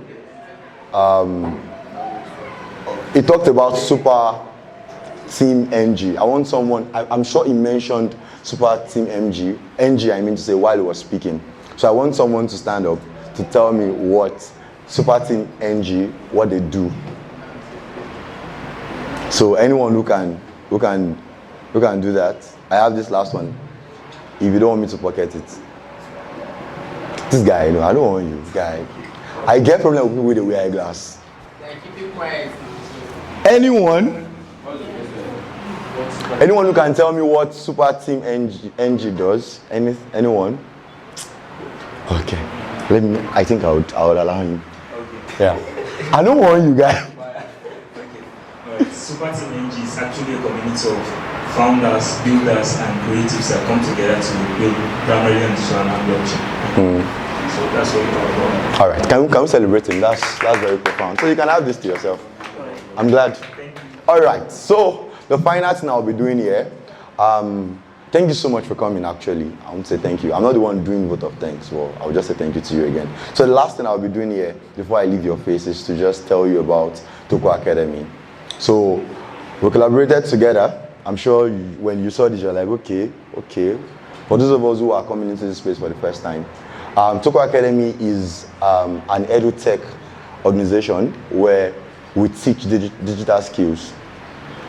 he talked about Superteam NG. I want someone, I'm sure he mentioned Superteam NG. NG, I mean to say, while he was speaking. So I want someone to stand up to tell me what Superteam NG, what they do. So anyone who can do that. I have this last one. If you don't want me to pocket it. This guy, I don't want you, guy. I get problem with people with the wear eyeglass. Keep it quiet. Anyone who can tell me what Superteam NG does? Anyone? Okay. I think I would allow him. Okay. Yeah. I don't want you guys. Superteam NG is actually a community of founders, builders, and creatives that come together to build primarily on the Solana blockchain. So that's what we're about. All right, can we celebrate him? That's very profound. So you can have this to yourself. I'm glad. All right, so the final thing I'll be doing here. Thank you so much for coming. Actually, I won't say thank you. I'm not the one doing vote of thanks. Well, I'll just say thank you to you again. So the last thing I'll be doing here before I leave your face is to just tell you about Toko Academy. So we collaborated together. I'm sure when you saw this, you're like, okay. For those of us who are coming into this space for the first time, Toko Academy is an edutech organization where we teach digital skills.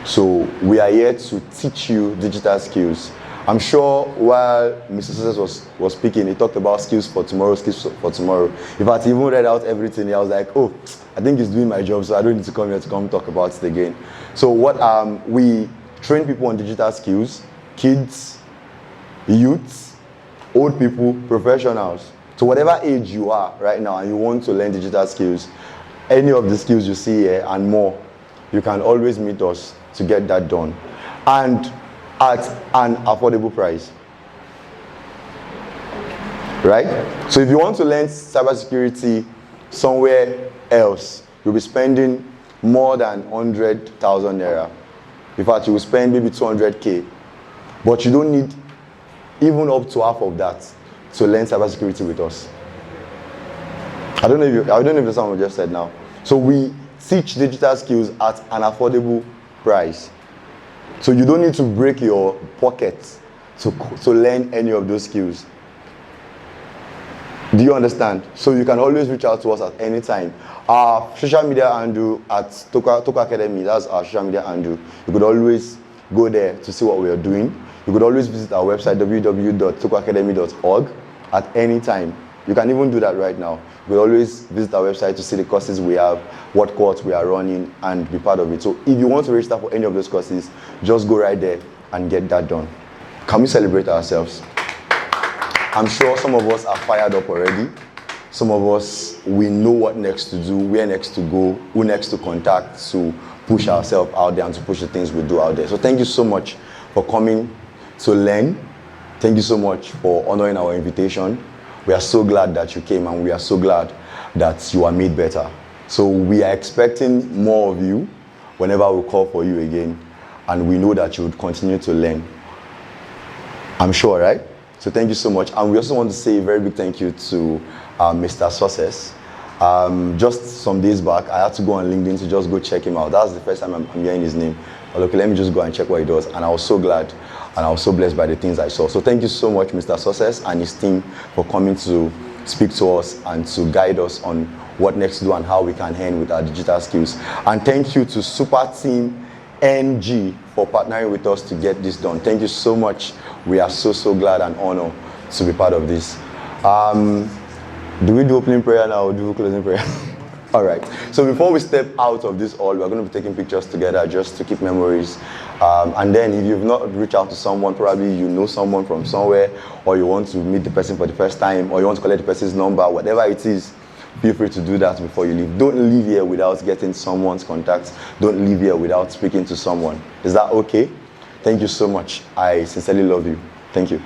So we are here to teach you digital skills I'm sure while Mr. Success was speaking, he talked about skills for tomorrow, skills for tomorrow. In fact, he even read out everything. I was like, oh, I think he's doing my job, so I don't need to come here to come talk about it again. So what we train people on digital skills, kids, youths, old people, professionals. So whatever age you are right now and you want to learn digital skills, any of the skills you see here and more, you can always meet us to get that done. And at an affordable price. Right? So if you want to learn cybersecurity somewhere else, you'll be spending more than 100,000 naira. In fact, you will spend maybe 200k. But you don't need even up to half of that to learn cybersecurity with us. I don't know if that's what I just said now. So we teach digital skills at an affordable price. So you don't need to break your pocket to learn any of those skills. Do you understand? So you can always reach out to us at any time. Our social media handle at Toko Academy, that's our social media handle. You could always go there to see what we are doing. You could always visit our website, www.tokoacademy.org, at any time. You can even do that right now. You could always visit our website to see the courses we have, what course we are running, and be part of it. So if you want to register for any of those courses, just go right there and get that done. Can we celebrate ourselves? I'm sure some of us are fired up already. Some of us, we know what next to do, where next to go, who next to contact to push ourselves out there and to push the things we do out there. So thank you so much for coming to learn. Thank you so much for honoring our invitation. We are so glad that you came, and we are so glad that you are made better. So we are expecting more of you whenever we call for you again, and we know that you would continue to learn. I'm sure, right? So thank you so much. And we also want to say a very big thank you to Mr. Success. Just some days back, I had to go on LinkedIn to just go check him out. That's the first time I'm hearing his name. But okay, let me just go and check what he does. And I was so glad, and I was so blessed by the things I saw. So thank you so much, Mr. Success and his team, for coming to speak to us and to guide us on what next to do and how we can earn with our digital skills. And thank you to Superteam NG for partnering with us to get this done. Thank you so much. We are so glad and honored to be part of this. Do we do opening prayer now or do closing prayer? All right. So before we step out of this hall, we're going to be taking pictures together just to keep memories. And then if you've not reached out to someone, probably you know someone from somewhere, or you want to meet the person for the first time, or you want to collect the person's number, whatever it is, feel free to do that before you leave. Don't leave here without getting someone's contact. Don't leave here without speaking to someone. Is that okay? Thank you so much. I sincerely love you. Thank you.